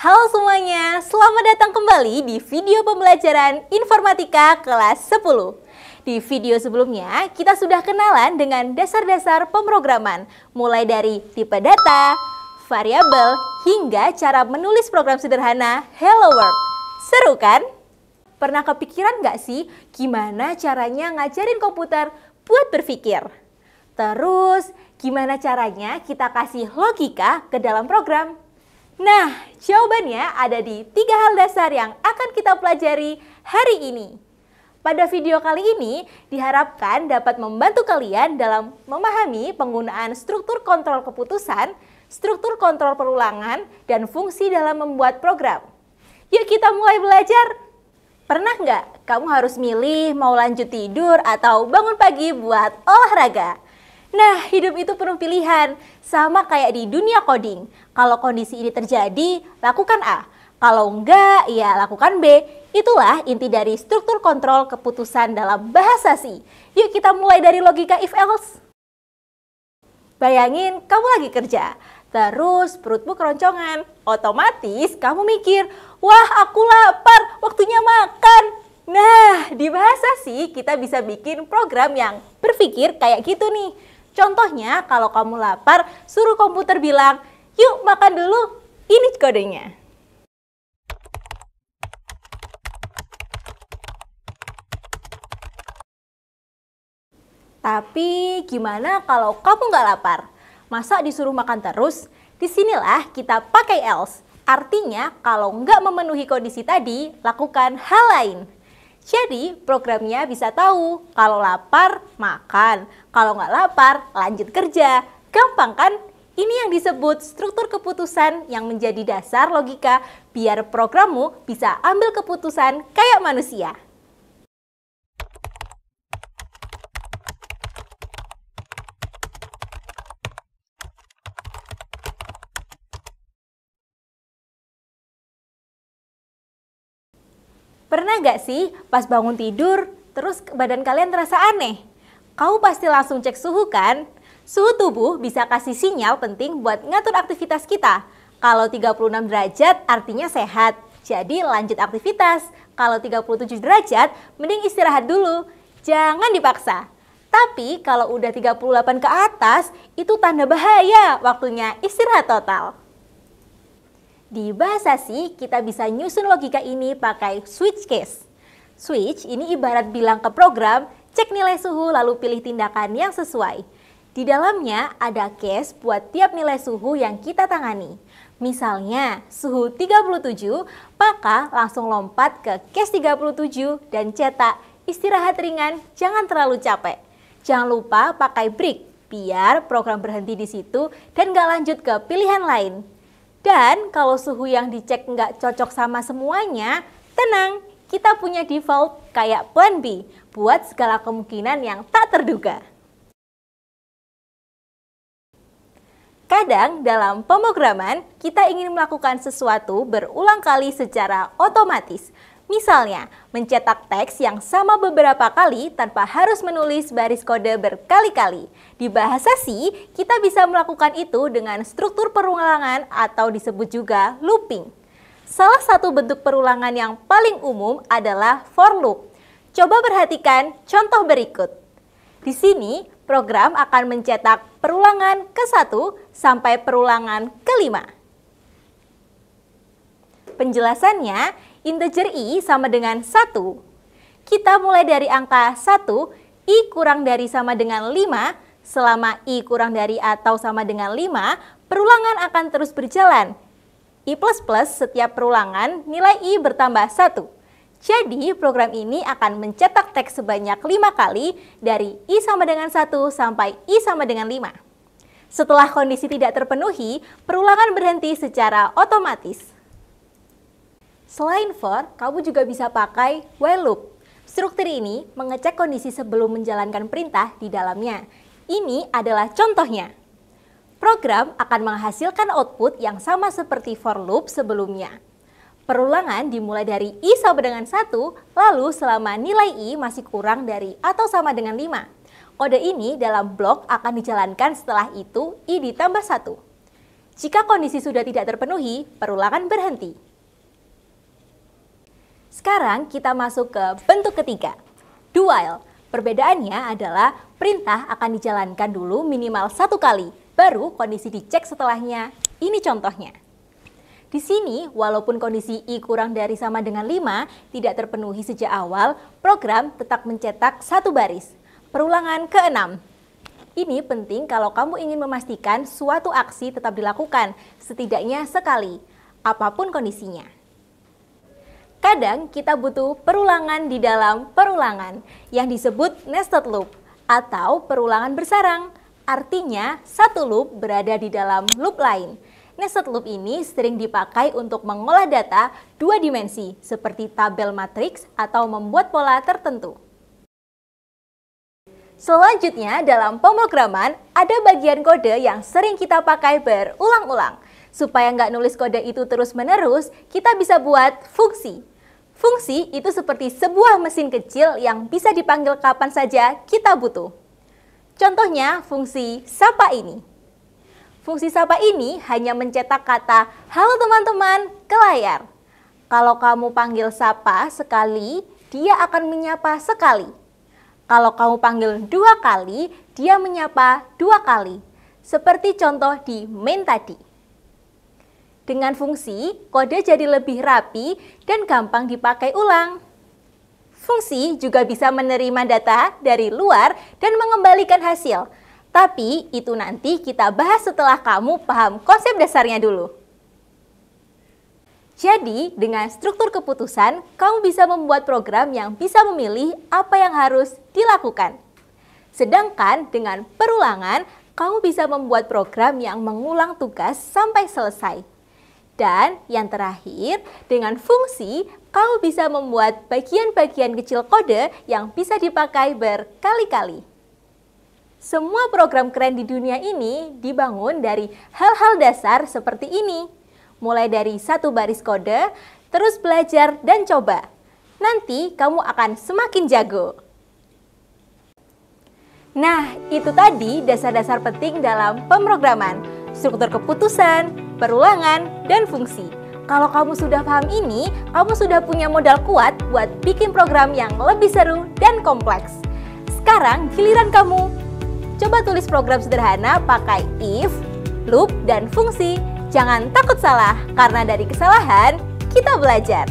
Halo semuanya, selamat datang kembali di video pembelajaran informatika kelas 10. Di video sebelumnya, kita sudah kenalan dengan dasar-dasar pemrograman, mulai dari tipe data, variabel, hingga cara menulis program sederhana Hello World. Seru kan? Pernah kepikiran nggak sih gimana caranya ngajarin komputer buat berpikir? Terus, gimana caranya kita kasih logika ke dalam program? Nah, jawabannya ada di 3 hal dasar yang akan kita pelajari hari ini. Pada video kali ini, diharapkan dapat membantu kalian dalam memahami penggunaan struktur kontrol keputusan, struktur kontrol perulangan, dan fungsi dalam membuat program. Yuk kita mulai belajar! Pernah nggak kamu harus milih mau lanjut tidur atau bangun pagi buat olahraga? Nah, hidup itu penuh pilihan, sama kayak di dunia coding. Kalau kondisi ini terjadi, lakukan A. Kalau enggak, ya lakukan B. Itulah inti dari struktur kontrol keputusan dalam bahasa C. Yuk kita mulai dari logika if else. Bayangin kamu lagi kerja, terus perutmu keroncongan. Otomatis kamu mikir, wah aku lapar, waktunya makan. Nah, di bahasa C kita bisa bikin program yang berpikir kayak gitu nih. Contohnya, kalau kamu lapar, suruh komputer bilang, yuk makan dulu, ini kodenya. Tapi gimana kalau kamu nggak lapar? Masa disuruh makan terus? Disinilah kita pakai else. Artinya, kalau nggak memenuhi kondisi tadi, lakukan hal lain. Jadi, programnya bisa tahu kalau lapar, makan. Kalau nggak lapar, lanjut kerja. Gampang kan? Ini yang disebut struktur keputusan yang menjadi dasar logika biar programmu bisa ambil keputusan kayak manusia. Pernah nggak sih pas bangun tidur, terus badan kalian terasa aneh? Kamu pasti langsung cek suhu kan? Suhu tubuh bisa kasih sinyal penting buat ngatur aktivitas kita. Kalau 36 derajat artinya sehat, jadi lanjut aktivitas. Kalau 37 derajat, mending istirahat dulu. Jangan dipaksa. Tapi kalau udah 38 ke atas, itu tanda bahaya, waktunya istirahat total. Di bahasa C, kita bisa nyusun logika ini pakai switch case. Switch ini ibarat bilang ke program, cek nilai suhu lalu pilih tindakan yang sesuai. Di dalamnya ada case buat tiap nilai suhu yang kita tangani. Misalnya, suhu 37, maka langsung lompat ke case 37 dan cetak istirahat ringan, jangan terlalu capek. Jangan lupa pakai break, biar program berhenti di situ dan nggak lanjut ke pilihan lain. Dan kalau suhu yang dicek nggak cocok sama semuanya, tenang, kita punya default kayak plan B buat segala kemungkinan yang tak terduga. Kadang dalam pemrograman, kita ingin melakukan sesuatu berulang kali secara otomatis. Misalnya, mencetak teks yang sama beberapa kali tanpa harus menulis baris kode berkali-kali. Di bahasa C, kita bisa melakukan itu dengan struktur perulangan atau disebut juga looping. Salah satu bentuk perulangan yang paling umum adalah for loop. Coba perhatikan contoh berikut. Di sini, program akan mencetak perulangan ke-1 sampai perulangan ke-5. Penjelasannya, integer i sama dengan 1. Kita mulai dari angka 1, i kurang dari sama dengan 5. Selama i kurang dari atau sama dengan 5, perulangan akan terus berjalan. I++ setiap perulangan nilai i bertambah 1. Jadi program ini akan mencetak teks sebanyak 5 kali dari i sama dengan 1 sampai i sama dengan 5. Setelah kondisi tidak terpenuhi, perulangan berhenti secara otomatis. Selain for, kamu juga bisa pakai while loop. Struktur ini mengecek kondisi sebelum menjalankan perintah di dalamnya. Ini adalah contohnya. Program akan menghasilkan output yang sama seperti for loop sebelumnya. Perulangan dimulai dari i sama dengan 1, lalu selama nilai i masih kurang dari atau sama dengan 5. Kode ini dalam blok akan dijalankan setelah itu i ditambah 1. Jika kondisi sudah tidak terpenuhi, perulangan berhenti. Sekarang kita masuk ke bentuk ketiga, do while. Perbedaannya adalah perintah akan dijalankan dulu minimal 1 kali, baru kondisi dicek setelahnya. Ini contohnya. Di sini, walaupun kondisi I kurang dari sama dengan 5 tidak terpenuhi sejak awal, program tetap mencetak 1 baris. Perulangan ke-6. Ini penting kalau kamu ingin memastikan suatu aksi tetap dilakukan, setidaknya sekali, apapun kondisinya. Kadang kita butuh perulangan di dalam perulangan, yang disebut nested loop, atau perulangan bersarang. Artinya, satu loop berada di dalam loop lain. Nested loop ini sering dipakai untuk mengolah data 2 dimensi, seperti tabel matriks atau membuat pola tertentu. Selanjutnya, dalam pemrograman, ada bagian kode yang sering kita pakai berulang-ulang. Supaya nggak nulis kode itu terus-menerus, kita bisa buat fungsi. Fungsi itu seperti sebuah mesin kecil yang bisa dipanggil kapan saja kita butuh. Contohnya, fungsi sapa ini. Fungsi sapa ini hanya mencetak kata "Halo teman-teman" ke layar. Kalau kamu panggil sapa sekali, dia akan menyapa sekali. Kalau kamu panggil 2 kali, dia menyapa 2 kali. Seperti contoh di main tadi. Dengan fungsi, kode jadi lebih rapi dan gampang dipakai ulang. Fungsi juga bisa menerima data dari luar dan mengembalikan hasil. Tapi itu nanti kita bahas setelah kamu paham konsep dasarnya dulu. Jadi, dengan struktur keputusan, kamu bisa membuat program yang bisa memilih apa yang harus dilakukan. Sedangkan dengan perulangan, kamu bisa membuat program yang mengulang tugas sampai selesai. Dan yang terakhir, dengan fungsi, kamu bisa membuat bagian-bagian kecil kode yang bisa dipakai berkali-kali. Semua program keren di dunia ini dibangun dari hal-hal dasar seperti ini. Mulai dari 1 baris kode, terus belajar dan coba. Nanti kamu akan semakin jago. Nah, itu tadi dasar-dasar penting dalam pemrograman. Struktur keputusan, perulangan, dan fungsi. Kalau kamu sudah paham ini, kamu sudah punya modal kuat buat bikin program yang lebih seru dan kompleks. Sekarang giliran kamu. Coba tulis program sederhana pakai if, loop, dan fungsi. Jangan takut salah, karena dari kesalahan kita belajar.